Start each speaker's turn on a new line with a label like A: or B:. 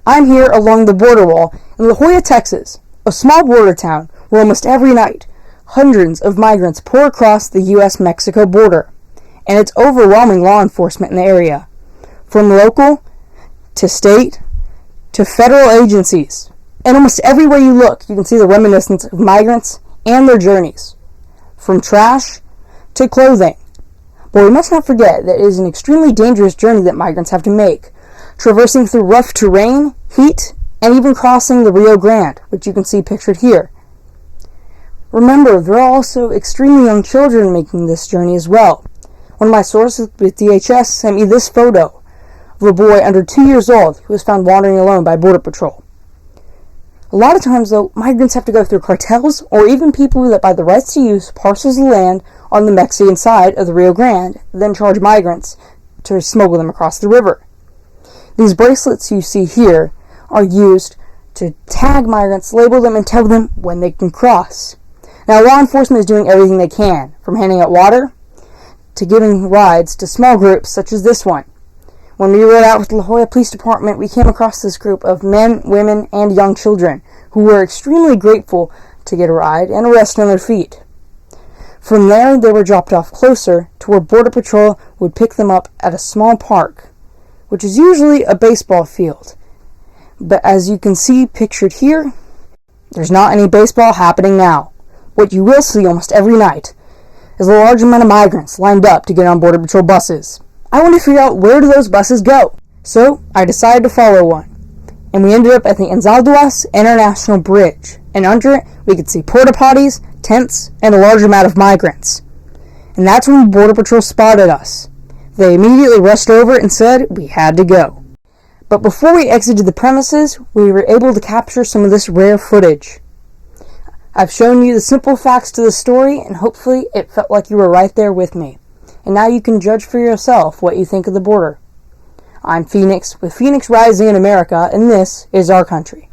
A: I'm here along the border wall in La Joya, Texas, a small border town where almost every night hundreds of migrants pour across the U.S.-Mexico border, and it's overwhelming law enforcement in the area, from local to state to federal agencies. And almost everywhere you look, you can see the reminiscence of migrants and their journeys, from trash to clothing. But we must not forget that it is an extremely dangerous journey that migrants have to make, traversing through rough terrain, heat, and even crossing the Rio Grande, which you can see pictured here. Remember, there are also extremely young children making this journey as well. One of my sources with DHS sent me this photo of a boy under 2 years old who was found wandering alone by Border Patrol. A lot of times, though, migrants have to go through cartels or even people that buy the rights to use parcels of land on the Mexican side of the Rio Grande, then charge migrants to smuggle them across the river. These bracelets you see here are used to tag migrants, label them, and tell them when they can cross. Now, law enforcement is doing everything they can, from handing out water to giving rides to small groups such as this one. When we rode out with the La Joya Police Department, we came across this group of men, women, and young children who were extremely grateful to get a ride and a rest on their feet. From there, they were dropped off closer to where Border Patrol would pick them up at a small park, which is usually a baseball field. But as you can see pictured here, there's not any baseball happening now. What you will see almost every night is a large amount of migrants lined up to get on Border Patrol buses. I want to figure out, where do those buses go? So I decided to follow one. And we ended up at the Anzalduas International Bridge. And under it, we could see porta potties, tents, and a large amount of migrants. And that's when Border Patrol spotted us. They immediately rushed over and said we had to go. But before we exited the premises, we were able to capture some of this rare footage. I've shown you the simple facts to the story, and hopefully it felt like you were right there with me. And now you can judge for yourself what you think of the border. I'm Phoenix with Phoenix Rising in America, and this is our country.